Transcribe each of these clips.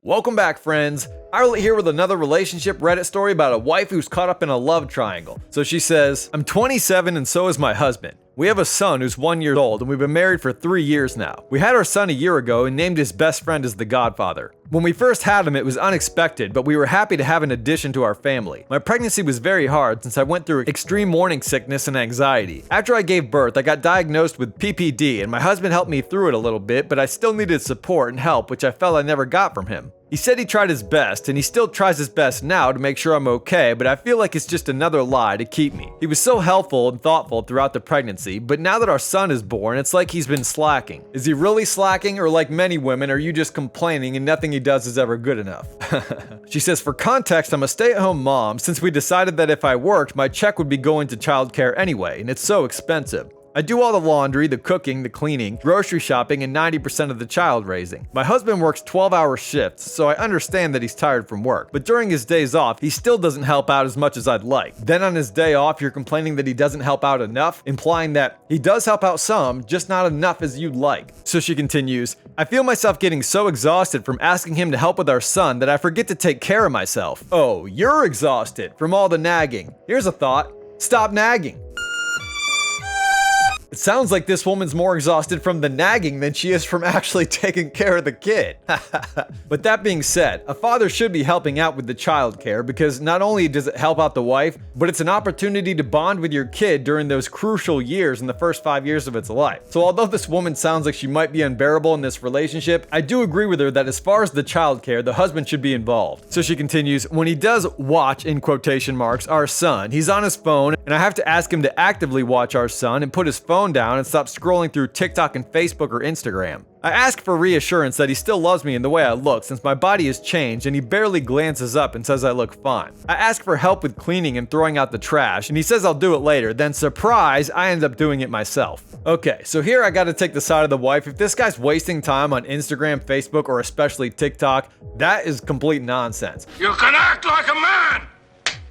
Welcome back, friends. iRelät here with another relationship Reddit story about a wife who's caught up in a love triangle. So she says, I'm 27 and so is my husband. We have a son who's 1 year old and we've been married for 3 years now. We had our son a year ago and named his best friend as the godfather. When we first had him, it was unexpected, but we were happy to have an addition to our family. My pregnancy was very hard since I went through extreme morning sickness and anxiety. After I gave birth, I got diagnosed with PPD and my husband helped me through it a little bit, but I still needed support and help, which I felt I never got from him. He said he tried his best, and he still tries his best now to make sure I'm okay, but I feel like it's just another lie to keep me. He was so helpful and thoughtful throughout the pregnancy, but now that our son is born, it's like he's been slacking. Is he really slacking, or like many women, are you just complaining and nothing he does is ever good enough? She says, for context, I'm a stay-at-home mom since we decided that if I worked, my check would be going to childcare anyway, and it's so expensive. I do all the laundry, the cooking, the cleaning, grocery shopping, and 90% of the child raising. My husband works 12-hour shifts, so I understand that he's tired from work. But during his days off, he still doesn't help out as much as I'd like. Then on his day off, you're complaining that he doesn't help out enough, implying that he does help out some, just not enough as you'd like. So she continues, I feel myself getting so exhausted from asking him to help with our son that I forget to take care of myself. Oh, you're exhausted from all the nagging. Here's a thought. Stop nagging. It sounds like this woman's more exhausted from the nagging than she is from actually taking care of the kid. But that being said, a father should be helping out with the child care because not only does it help out the wife, but it's an opportunity to bond with your kid during those crucial years in the first 5 years of its life. So although this woman sounds like she might be unbearable in this relationship, I do agree with her that as far as the child care, the husband should be involved. So she continues, when he does watch, in quotation marks, our son, he's on his phone and I have to ask him to actively watch our son and put his phone down and stop scrolling through TikTok and Facebook or Instagram. I ask for reassurance that he still loves me in the way I look since my body has changed and he barely glances up and says I look fine. I ask for help with cleaning and throwing out the trash and he says I'll do it later, then surprise, I end up doing it myself. Okay, so here I gotta take the side of the wife. If this guy's wasting time on Instagram, Facebook, or especially TikTok, that is complete nonsense. You can act like a man!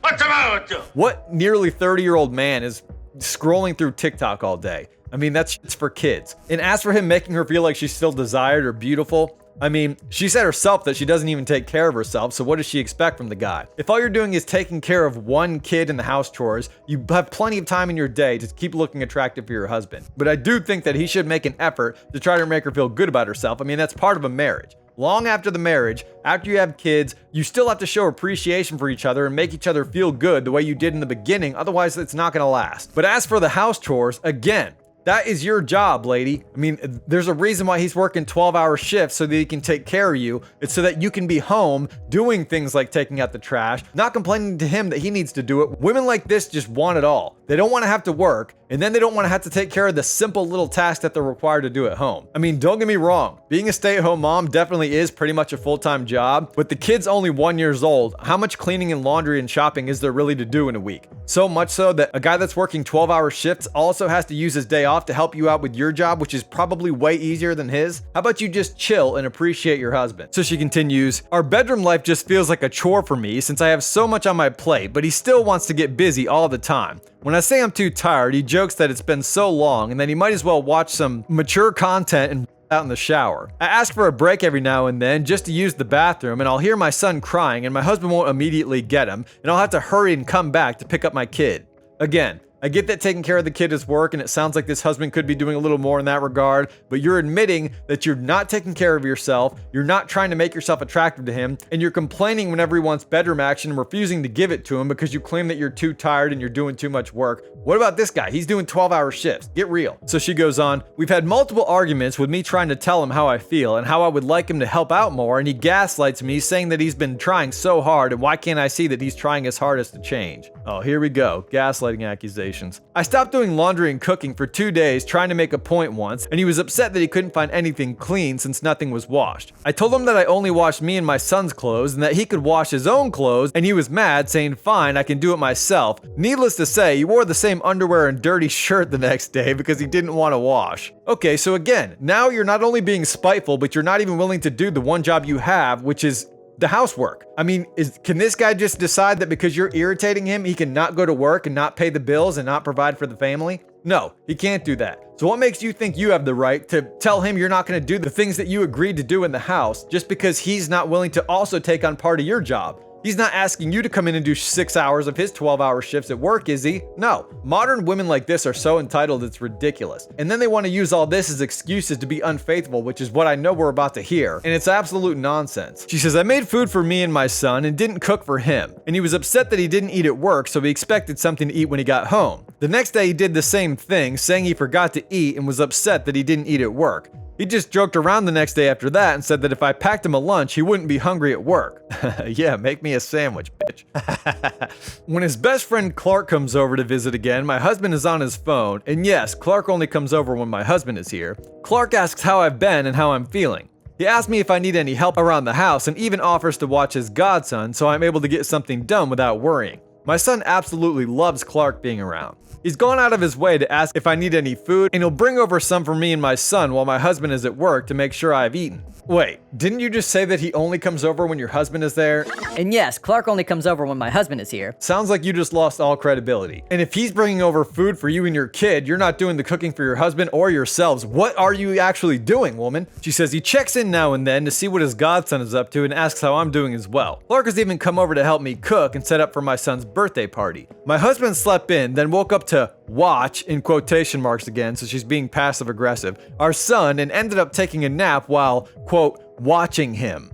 What's the matter with you? What nearly 30-year-old man is scrolling through TikTok all day? I mean, that's for kids. And as for him making her feel like she's still desired or beautiful, I mean, she said herself that she doesn't even take care of herself, so what does she expect from the guy? If all you're doing is taking care of one kid in the house chores, you have plenty of time in your day to keep looking attractive for your husband. But I do think that he should make an effort to try to make her feel good about herself. I mean, that's part of a marriage. Long after the marriage, after you have kids, you still have to show appreciation for each other and make each other feel good the way you did in the beginning, otherwise it's not gonna last. But as for the house chores, again, that is your job, lady. I mean, there's a reason why he's working 12-hour shifts so that he can take care of you. It's so that you can be home doing things like taking out the trash, not complaining to him that he needs to do it. Women like this just want it all. They don't want to have to work, and then they don't want to have to take care of the simple little tasks that they're required to do at home. I mean, don't get me wrong. Being a stay-at-home mom definitely is pretty much a full-time job, but the kid's only 1 year old. How much cleaning and laundry and shopping is there really to do in a week? So much so that a guy that's working 12-hour shifts also has to use his day off to help you out with your job, which is probably way easier than his. How about you just chill and appreciate your husband? So she continues, our bedroom life just feels like a chore for me since I have so much on my plate, but he still wants to get busy all the time. When I say I'm too tired, he jokes that it's been so long and that he might as well watch some mature content and out in the shower. I ask for a break every now and then just to use the bathroom and I'll hear my son crying and my husband won't immediately get him and I'll have to hurry and come back to pick up my kid. Again, I get that taking care of the kid is work and it sounds like this husband could be doing a little more in that regard, but you're admitting that you're not taking care of yourself, you're not trying to make yourself attractive to him, and you're complaining whenever he wants bedroom action and refusing to give it to him because you claim that you're too tired and you're doing too much work. What about this guy? He's doing 12-hour shifts. Get real. So she goes on, we've had multiple arguments with me trying to tell him how I feel and how I would like him to help out more, and he gaslights me saying that he's been trying so hard and why can't I see that he's trying his hardest to change? Oh, here we go. Gaslighting accusations. I stopped doing laundry and cooking for 2 days trying to make a point once, and he was upset that he couldn't find anything clean since nothing was washed. I told him that I only washed me and my son's clothes and that he could wash his own clothes, and he was mad, saying fine, I can do it myself. Needless to say, he wore the same underwear and dirty shirt the next day because he didn't want to wash. Okay, so again, now you're not only being spiteful, but you're not even willing to do the one job you have, which is the housework. I mean, can this guy just decide that because you're irritating him, he can not go to work and not pay the bills and not provide for the family? No, he can't do that. So what makes you think you have the right to tell him you're not going to do the things that you agreed to do in the house just because he's not willing to also take on part of your job? He's not asking you to come in and do 6 hours of his 12-hour shifts at work, is he? No. Modern women like this are so entitled it's ridiculous. And then they want to use all this as excuses to be unfaithful, which is what I know we're about to hear. And it's absolute nonsense. She says, I made food for me and my son and didn't cook for him. And he was upset that he didn't eat at work, so he expected something to eat when he got home. The next day he did the same thing, saying he forgot to eat and was upset that he didn't eat at work. He just joked around the next day after that and said that if I packed him a lunch, he wouldn't be hungry at work. Yeah, make me a sandwich, bitch. When his best friend Clark comes over to visit again, my husband is on his phone. And yes, Clark only comes over when my husband is here. Clark asks how I've been and how I'm feeling. He asks me if I need any help around the house and even offers to watch his godson so I'm able to get something done without worrying. My son absolutely loves Clark being around. He's gone out of his way to ask if I need any food, and he'll bring over some for me and my son while my husband is at work to make sure I've eaten. Wait, didn't you just say that he only comes over when your husband is there? And yes, Clark only comes over when my husband is here. Sounds like you just lost all credibility. And if he's bringing over food for you and your kid, you're not doing the cooking for your husband or yourselves. What are you actually doing, woman? She says he checks in now and then to see what his godson is up to and asks how I'm doing as well. Clark has even come over to help me cook and set up for my son's birthday party. My husband slept in, then woke up to watch, in quotation marks again, so she's being passive aggressive, our son, and ended up taking a nap while, quote, watching him.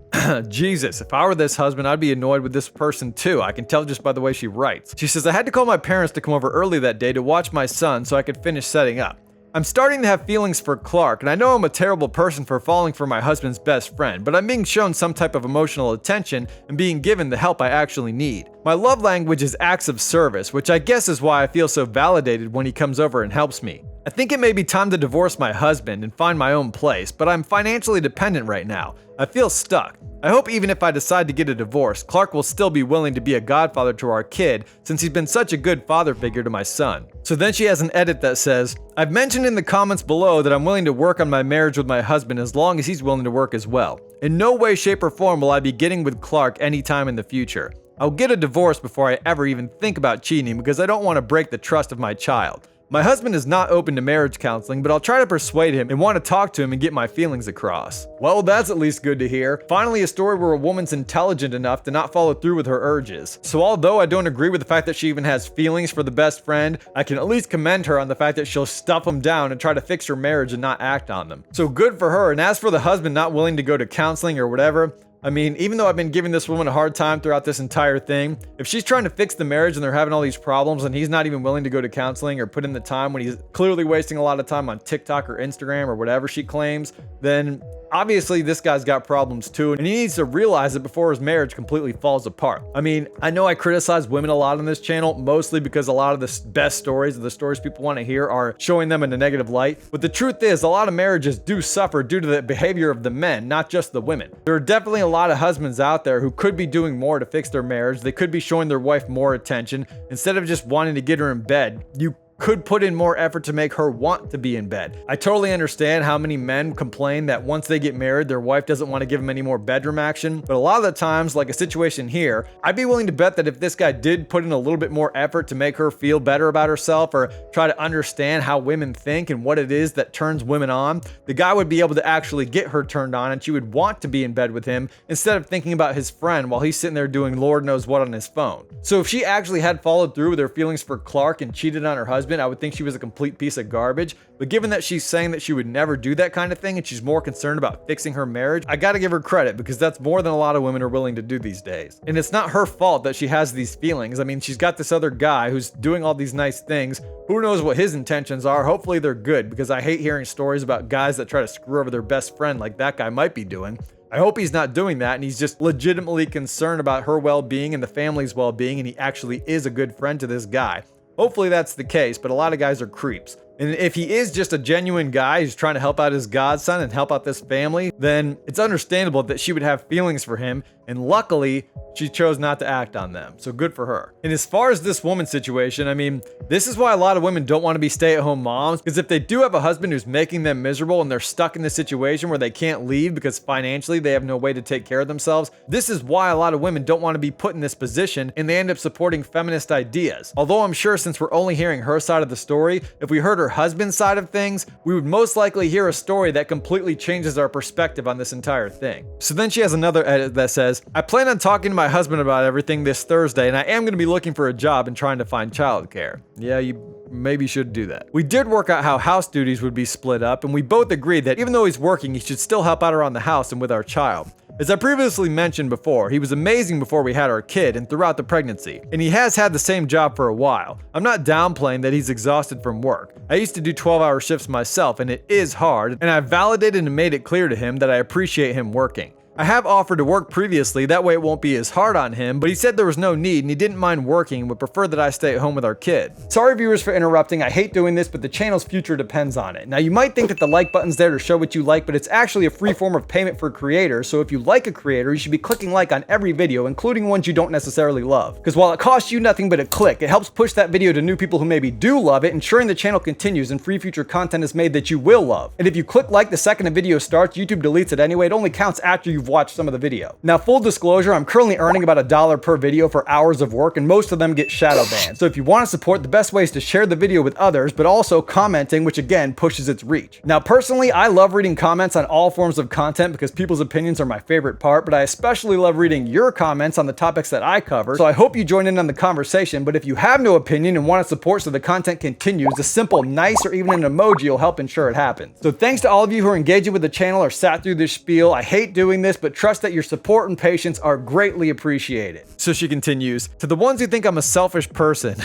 Jesus, if I were this husband, I'd be annoyed with this person too. I can tell just by the way she writes. She says, I had to call my parents to come over early that day to watch my son so I could finish setting up. I'm starting to have feelings for Clark, and I know I'm a terrible person for falling for my husband's best friend, but I'm being shown some type of emotional attention and being given the help I actually need. My love language is acts of service, which I guess is why I feel so validated when he comes over and helps me. I think it may be time to divorce my husband and find my own place, but I'm financially dependent right now. I feel stuck. I hope even if I decide to get a divorce, Clark will still be willing to be a godfather to our kid since he's been such a good father figure to my son. So then she has an edit that says, I've mentioned in the comments below that I'm willing to work on my marriage with my husband as long as he's willing to work as well. In no way, shape, or form will I be getting with Clark anytime in the future. I'll get a divorce before I ever even think about cheating because I don't want to break the trust of my child. My husband is not open to marriage counseling, but I'll try to persuade him and want to talk to him and get my feelings across. Well, that's at least good to hear. Finally, a story where a woman's intelligent enough to not follow through with her urges. So although I don't agree with the fact that she even has feelings for the best friend, I can at least commend her on the fact that she'll stuff them down and try to fix her marriage and not act on them. So good for her. And as for the husband not willing to go to counseling or whatever, I mean, even though I've been giving this woman a hard time throughout this entire thing, if she's trying to fix the marriage and they're having all these problems and he's not even willing to go to counseling or put in the time when he's clearly wasting a lot of time on TikTok or Instagram or whatever she claims, then obviously this guy's got problems too, and he needs to realize it before his marriage completely falls apart. I mean, I know I criticize women a lot on this channel, mostly because a lot of the best stories, or the stories people want to hear, are showing them in a negative light. But the truth is, a lot of marriages do suffer due to the behavior of the men, not just the women. There are definitely a lot of husbands out there who could be doing more to fix their marriage. They could be showing their wife more attention instead of just wanting to get her in bed. You could put in more effort to make her want to be in bed. I totally understand how many men complain that once they get married, their wife doesn't want to give them any more bedroom action. But a lot of the times, like a situation here, I'd be willing to bet that if this guy did put in a little bit more effort to make her feel better about herself or try to understand how women think and what it is that turns women on, the guy would be able to actually get her turned on and she would want to be in bed with him instead of thinking about his friend while he's sitting there doing Lord knows what on his phone. So if she actually had followed through with her feelings for Clark and cheated on her husband, I would think she was a complete piece of garbage. But given that she's saying that she would never do that kind of thing and she's more concerned about fixing her marriage, I gotta give her credit because that's more than a lot of women are willing to do these days. And it's not her fault that she has these feelings. I mean, she's got this other guy who's doing all these nice things. Who knows what his intentions are? Hopefully they're good, because I hate hearing stories about guys that try to screw over their best friend like that guy might be doing. I hope he's not doing that and he's just legitimately concerned about her well-being and the family's well-being, and he actually is a good friend to this guy. Hopefully that's the case, but a lot of guys are creeps. And if he is just a genuine guy who's trying to help out his godson and help out this family, then it's understandable that she would have feelings for him, and luckily, she chose not to act on them. So good for her. And as far as this woman's situation, I mean, this is why a lot of women don't want to be stay-at-home moms, because if they do have a husband who's making them miserable and they're stuck in this situation where they can't leave because financially they have no way to take care of themselves, this is why a lot of women don't want to be put in this position and they end up supporting feminist ideas. Although I'm sure since we're only hearing her side of the story, if we heard her husband's side of things, we would most likely hear a story that completely changes our perspective on this entire thing. So then she has another edit that says, I plan on talking to my husband about everything this Thursday, and I am going to be looking for a job and trying to find childcare. Yeah, you maybe should do that. We did work out how house duties would be split up, and we both agreed that even though he's working, he should still help out around the house and with our child. As I previously mentioned before, he was amazing before we had our kid and throughout the pregnancy, and he has had the same job for a while. I'm not downplaying that he's exhausted from work. I used to do 12-hour shifts myself, and it is hard, and I've validated and made it clear to him that I appreciate him working. I have offered to work previously, that way it won't be as hard on him, but he said there was no need and he didn't mind working and would prefer that I stay at home with our kid. Sorry viewers for interrupting, I hate doing this, but the channel's future depends on it. Now you might think that the like button's there to show what you like, but it's actually a free form of payment for creators, so if you like a creator, you should be clicking like on every video, including ones you don't necessarily love. Because while it costs you nothing but a click, it helps push that video to new people who maybe do love it, ensuring the channel continues and free future content is made that you will love. And if you click like the second a video starts, YouTube deletes it anyway, it only counts after you've watched some of the video. Now, full disclosure, I'm currently earning about $1 per video for hours of work, and most of them get shadow banned. So if you want to support, the best way is to share the video with others, but also commenting, which again pushes its reach. Now, personally, I love reading comments on all forms of content because people's opinions are my favorite part, but I especially love reading your comments on the topics that I cover, so I hope you join in on the conversation. But if you have no opinion and want to support so the content continues, a simple nice or even an emoji will help ensure it happens. So thanks to all of you who are engaging with the channel or sat through this spiel. I hate doing this, but trust that your support and patience are greatly appreciated. So she continues, to the ones who think I'm a selfish person,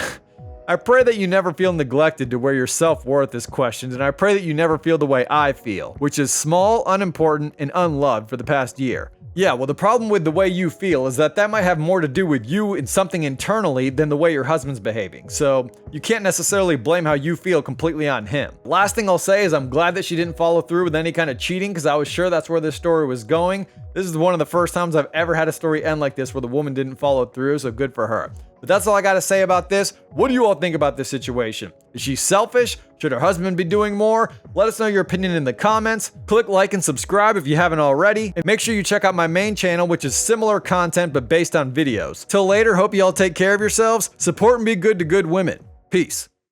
I pray that you never feel neglected to where your self-worth is questioned, and I pray that you never feel the way I feel, which is small, unimportant, and unloved for the past year. Yeah, well, the problem with the way you feel is that might have more to do with you and something internally than the way your husband's behaving. So you can't necessarily blame how you feel completely on him. Last thing I'll say is I'm glad that she didn't follow through with any kind of cheating, because I was sure that's where this story was going. This is one of the first times I've ever had a story end like this where the woman didn't follow through, so good for her. But that's all I gotta say about this. What do you all think about this situation? Is she selfish? Should her husband be doing more? Let us know your opinion in the comments. Click like and subscribe if you haven't already. And make sure you check out my main channel, which is similar content but based on videos. Till later, hope you all take care of yourselves, support and be good to good women. Peace.